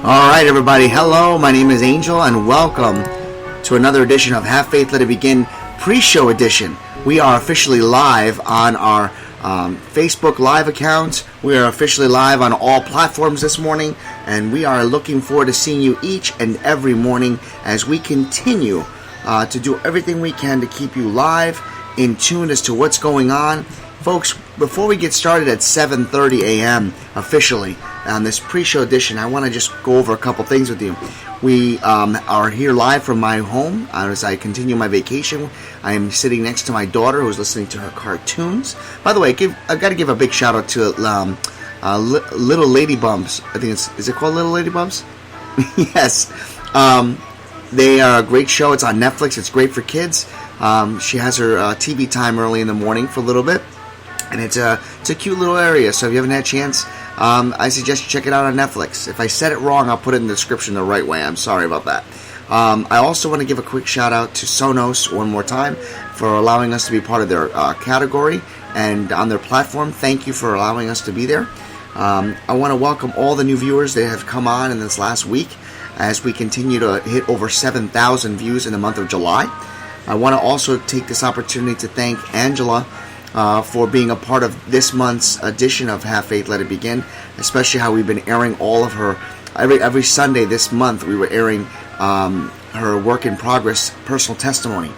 Alright everybody, hello, my name is Angel and welcome to another edition of Have Faith Let It Begin pre-show edition. We are officially live on our Facebook Live account. We are officially live on all platforms this morning, and we are looking forward to seeing you each and every morning as we continue to do everything we can to keep you live, in tune as to what's going on. Folks, before we get started at 7:30 a.m. officially on this pre-show edition, I want to just go over a couple things with you. We are here live from my home as I continue my vacation. I am sitting next to my daughter who's listening to her cartoons. By the way, I've got to give a big shout out to Little Lady Bumps. I think is it called Little Lady Bumps? Yes. They are a great show. It's on Netflix. It's great for kids. She has her TV time early in the morning for a little bit. And it's a cute little area, so if you haven't had a chance, I suggest you check it out on Netflix. If I said it wrong, I'll put it in the description the right way. I'm sorry about that. I also want to give a quick shout out to Sonos one more time for allowing us to be part of their category and on their platform. Thank you for allowing us to be there. I want to welcome all the new viewers that have come on in this last week as we continue to hit over 7,000 views in the month of July. I want to also take this opportunity to thank Angela for being a part of this month's edition of Have Faith Let It Begin, especially how we've been airing all of her, every Sunday this month we were airing her work in progress personal testimony.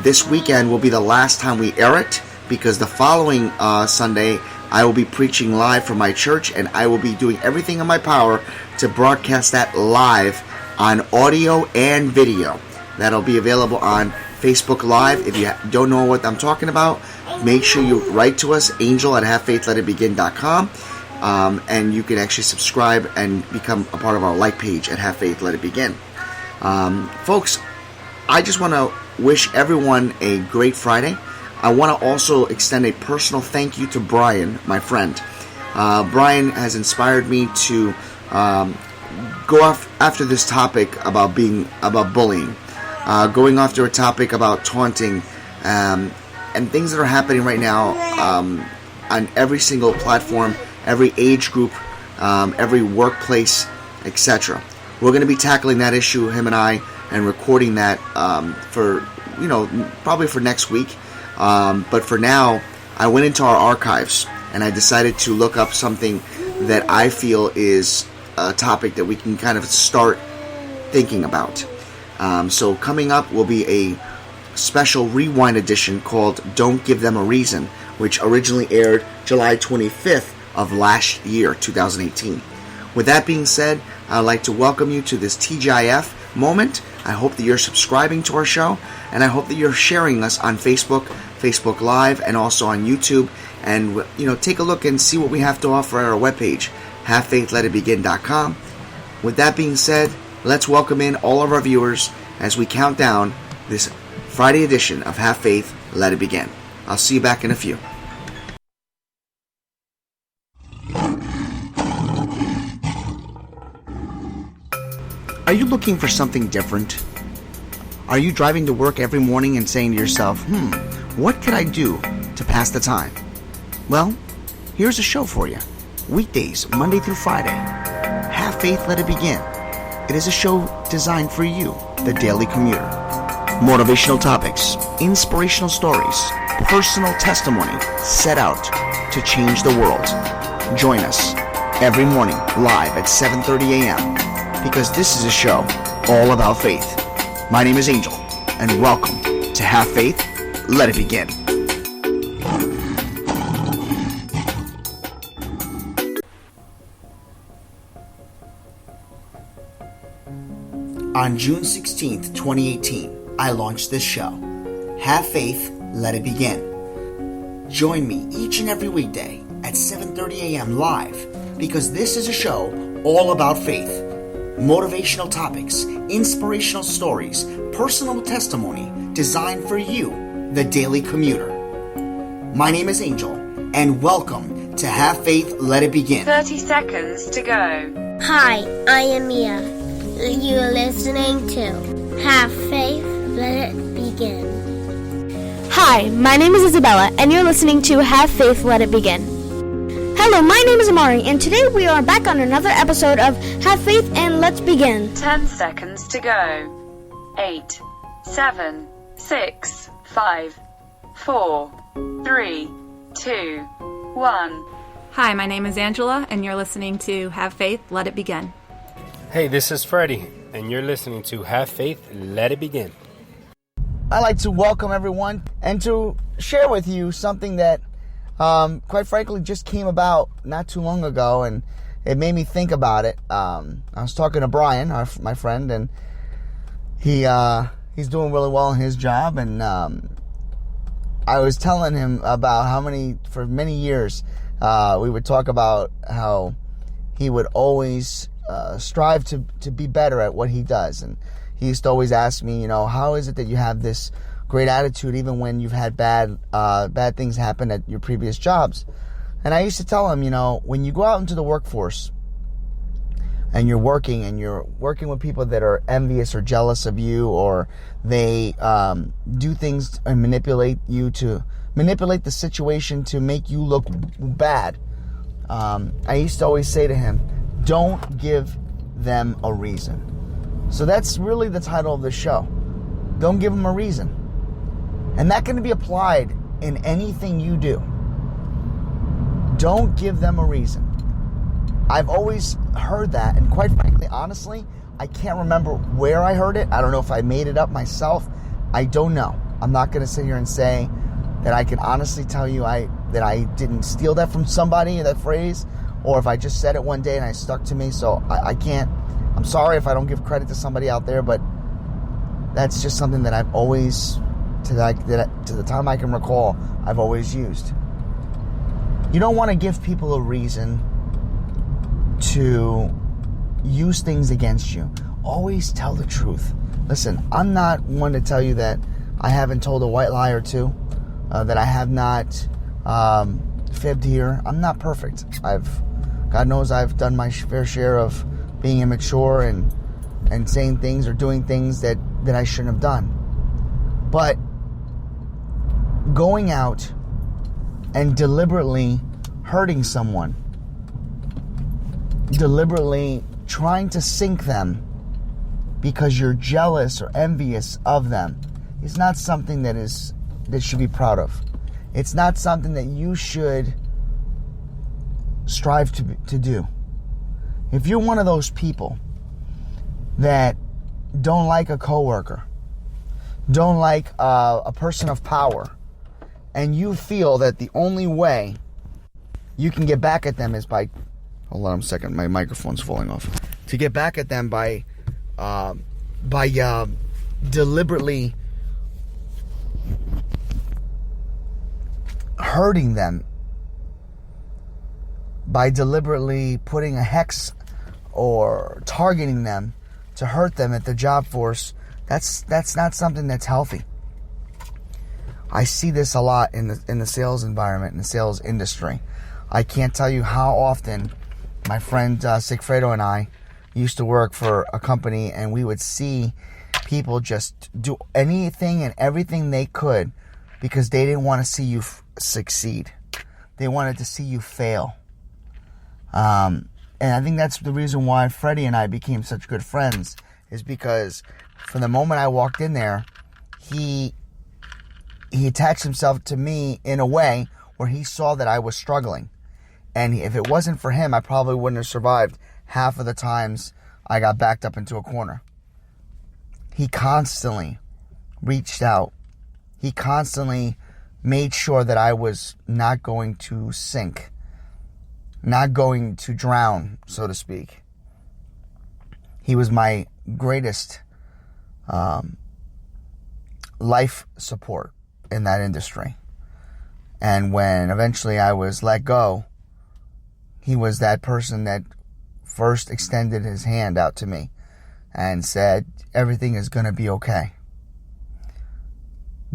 This weekend will be the last time we air it, because the following Sunday I will be preaching live from my church, and I will be doing everything in my power to broadcast that live on audio and video. That'll be available on Facebook Live. If you don't know what I'm talking about, make sure you write to us, angel@havefaithletitbegin.com, and you can actually subscribe and become a part of our like page at Have Faith Let It Begin. Folks, I just want to wish everyone a great Friday. I want to also extend a personal thank you to Brian, my friend. Brian has inspired me to go off after this topic about bullying, going after a topic about taunting, and things that are happening right now on every single platform, every age group, every workplace, etc. We're going to be tackling that issue, him and I, and recording that for, probably for next week. But for now, I went into our archives and I decided to look up something that I feel is a topic that we can kind of start thinking about. So coming up will be a special rewind edition called Don't Give Them a Reason, which originally aired July 25th of last year, 2018. With that being said, I'd like to welcome you to this TGIF moment. I hope that you're subscribing to our show, and I hope that you're sharing us on Facebook Live, and also on YouTube, and take a look and see what we have to offer at our webpage, havefaithletitbegin.com. With that being said, let's welcome in all of our viewers as we count down this Friday edition of Have Faith, Let It Begin. I'll see you back in a few. Are you looking for something different? Are you driving to work every morning and saying to yourself, what could I do to pass the time? Well, here's a show for you. Weekdays, Monday through Friday. Have Faith, Let It Begin. It is a show designed for you, the daily commuter. Motivational topics, inspirational stories, personal testimony set out to change the world. Join us every morning live at 7:30 a.m. because this is a show all about faith. My name is Angel, and welcome to Have Faith, Let It Begin. On June 16th, 2018, I launched this show, Have Faith, Let It Begin. Join me each and every weekday at 7:30 a.m. live, because this is a show all about faith, motivational topics, inspirational stories, personal testimony designed for you, the daily commuter. My name is Angel, and welcome to Have Faith, Let It Begin. 30 seconds to go. Hi, I am Mia. You're listening to Have Faith, Let It Begin. Hi, my name is Isabella, and you're listening to Have Faith, Let It Begin. Hello, my name is Amari, and today we are back on another episode of Have Faith and Let's Begin. 10 seconds to go. 8, 7, 6, 5, 4, 3, 2, 1. Hi, my name is Angela, and you're listening to Have Faith, Let It Begin. Hey, this is Freddie, and you're listening to Have Faith, Let It Begin. I'd like to welcome everyone and to share with you something that, quite frankly, just came about not too long ago, and it made me think about it. I was talking to Brian, my friend, and he's doing really well in his job, and I was telling him about for many years, we would talk about how he would always strive to be better at what he does. And he used to always ask me, how is it that you have this great attitude even when you've had bad things happen at your previous jobs? And I used to tell him, when you go out into the workforce and you're working with people that are envious or jealous of you, or they do things and manipulate the situation to make you look bad. I used to always say to him, don't give them a reason. So that's really the title of the show. Don't give them a reason. And that can be applied in anything you do. Don't give them a reason. I've always heard that, and quite frankly, honestly, I can't remember where I heard it. I don't know if I made it up myself. I don't know. I'm not going to sit here and say that I can honestly tell you that I didn't steal that from somebody, that phrase, or if I just said it one day and it stuck to me. So I can't. I'm sorry if I don't give credit to somebody out there, but that's just something that I've always, to the time I can recall, I've always used. You don't want to give people a reason to use things against you. Always tell the truth. Listen, I'm not one to tell you that I haven't told a white lie or two, that I have not fibbed here. I'm not perfect. God knows I've done my fair share of being immature and saying things or doing things that I shouldn't have done. But going out and deliberately hurting someone, deliberately trying to sink them because you're jealous or envious of them, is not something that should be proud of. It's not something that you should strive to do. If you're one of those people that don't like a coworker, don't like a person of power, and you feel that the only way you can get back at them is by, hold on a second, my microphone's falling off. To get back at them by deliberately hurting them, by deliberately putting a hex or targeting them to hurt them at the job force, that's not something that's healthy. I see this a lot in the sales environment, in the sales industry. I can't tell you how often my friend Sigfredo and I used to work for a company, and we would see people just do anything and everything they could because they didn't want to see you succeed. They wanted to see you fail. And I think that's the reason why Freddie and I became such good friends, is because from the moment I walked in there, he attached himself to me in a way where he saw that I was struggling. And if it wasn't for him, I probably wouldn't have survived half of the times I got backed up into a corner. he constantly reached out. He constantly made sure that I was not going to sink, not going to drown, so to speak. He was my greatest life support in that industry. And when eventually I was let go, he was that person that first extended his hand out to me and said, everything is going to be okay.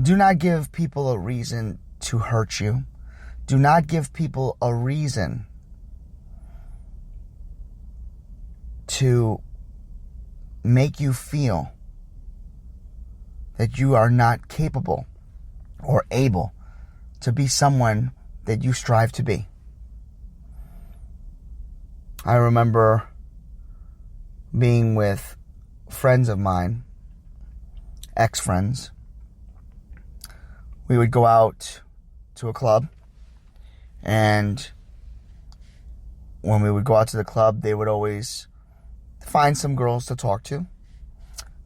Do not give people a reason to hurt you. Do not give people a reason to make you feel that you are not capable or able to be someone that you strive to be. I remember being with friends of mine, ex-friends. We would go out to a club, and when we would go out to the club, they would always find some girls to talk to.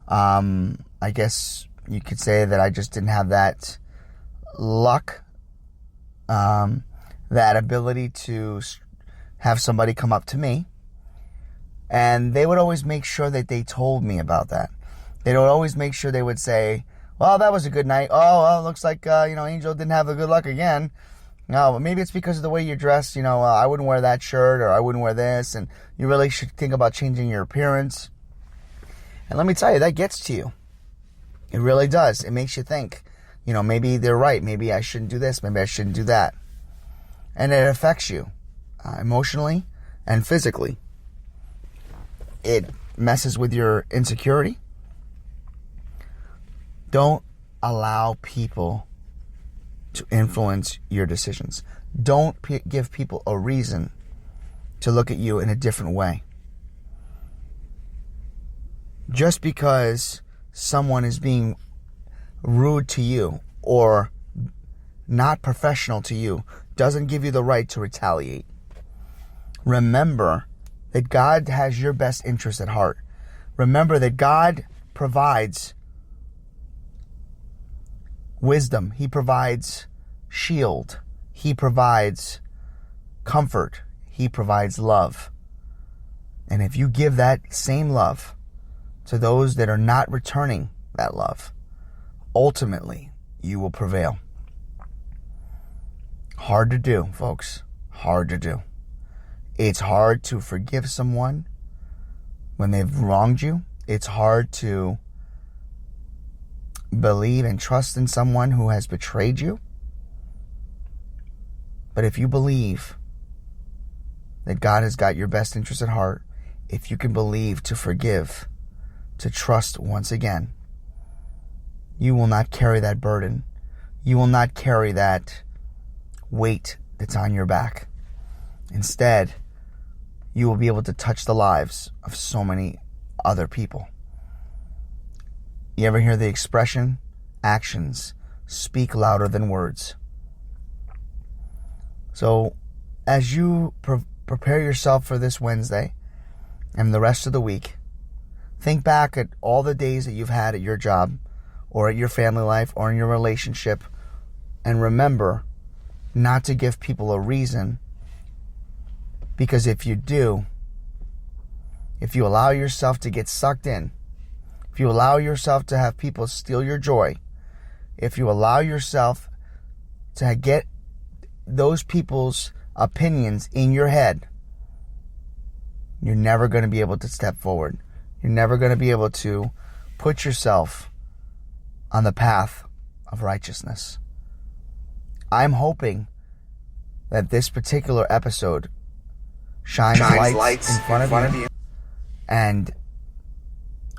I guess you could say that I just didn't have that luck, that ability to have somebody come up to me. And they would always make sure that they told me about that. They would always make sure they would say, well, that was a good night. Oh, well, looks like, Angel didn't have the good luck again. No, maybe it's because of the way you're dressed. I wouldn't wear that shirt, or I wouldn't wear this. And you really should think about changing your appearance. And let me tell you, that gets to you. It really does. It makes you think, maybe they're right. Maybe I shouldn't do this. Maybe I shouldn't do that. And it affects you emotionally and physically. It messes with your insecurity. Don't allow people to influence your decisions. Don't give people a reason to look at you in a different way. Just because someone is being rude to you or not professional to you doesn't give you the right to retaliate. Remember that God has your best interest at heart. Remember that God provides wisdom. He provides shield. He provides comfort. He provides love. And if you give that same love to those that are not returning that love, ultimately you will prevail. Hard to do, folks. Hard to do. It's hard to forgive someone when they've wronged you. It's hard to believe and trust in someone who has betrayed you. But if you believe that God has got your best interest at heart, if you can believe to forgive, to trust once again, you will not carry that burden. You will not carry that weight that's on your back. Instead, you will be able to touch the lives of so many other people. You ever hear the expression, actions speak louder than words? So, as you prepare yourself for this Wednesday and the rest of the week, think back at all the days that you've had at your job or at your family life or in your relationship, and remember not to give people a reason. Because if you do, if you allow yourself to get sucked in, if you allow yourself to have people steal your joy, if you allow yourself to get those people's opinions in your head, you're never going to be able to step forward. You're never going to be able to put yourself on the path of righteousness. I'm hoping that this particular episode shines lights in front of you and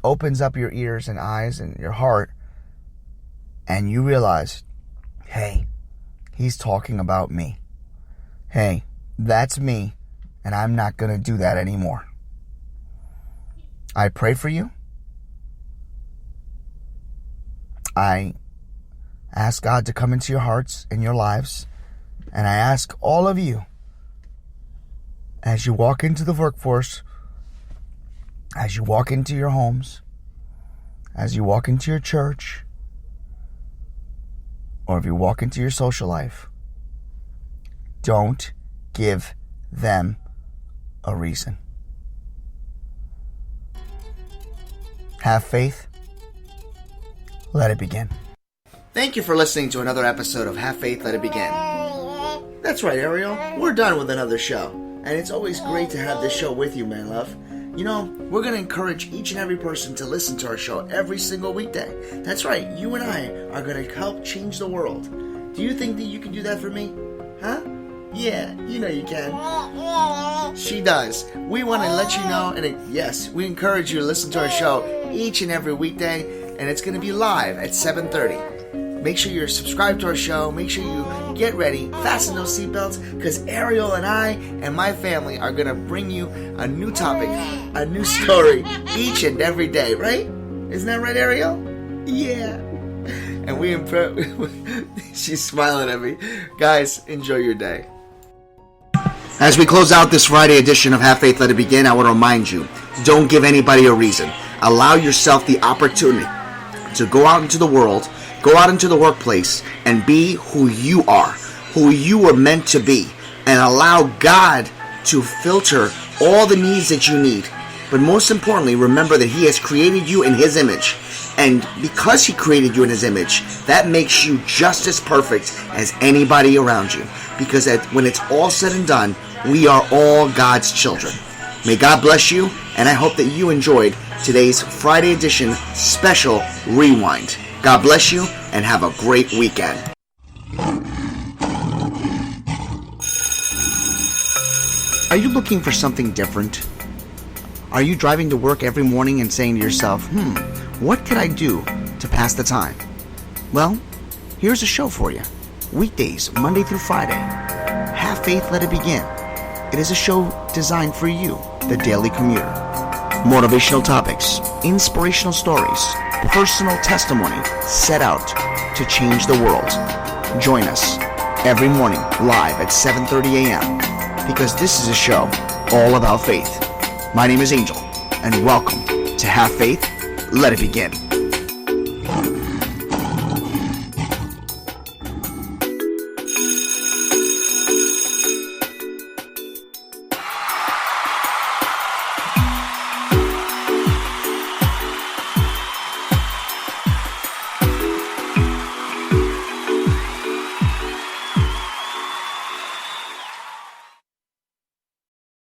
opens up your ears and eyes and your heart, and you realize, hey, he's talking about me. Hey, that's me, and I'm not going to do that anymore. I pray for you. I ask God to come into your hearts and your lives, and I ask all of you, as you walk into the workforce, as you walk into your homes, as you walk into your church, or if you walk into your social life, don't give them a reason. Have faith. Let it begin. Thank you for listening to another episode of Have Faith, Let It Begin. That's right, Ariel. We're done with another show. And it's always great to have this show with you, my love. You know, we're going to encourage each and every person to listen to our show every single weekday. That's right, you and I are going to help change the world. Do you think that you can do that for me? Huh? Yeah, you know you can. She does. We want to let you know, and yes, we encourage you to listen to our show each and every weekday, and it's going to be live at 7:30. Make sure you're subscribed to our show. Make sure you get ready, fasten those seatbelts, because Ariel and I and my family are going to bring you a new topic, a new story each and every day, right? Isn't that right, Ariel? Yeah. And she's smiling at me. Guys, enjoy your day. As we close out this Friday edition of Have Faith, Let It Begin, I want to remind you, don't give anybody a reason. Allow yourself the opportunity to go out into the world, go out into the workplace, and be who you are, who you were meant to be, and allow God to filter all the needs that you need. But most importantly, remember that He has created you in His image. And because He created you in His image, that makes you just as perfect as anybody around you. Because when it's all said and done, we are all God's children. May God bless you, and I hope that you enjoyed today's Friday edition special Rewind. God bless you, and have a great weekend. Are you looking for something different? Are you driving to work every morning and saying to yourself, what could I do to pass the time? Well, here's a show for you. Weekdays, Monday through Friday. Have Faith, Let It Begin. It is a show designed for you, the daily commuter. Motivational topics, inspirational stories, personal testimony set out to change the world. Join us every morning live at 7:30 a.m. because this is a show all about faith. My name is Angel, and welcome to Have Faith, Let It Begin.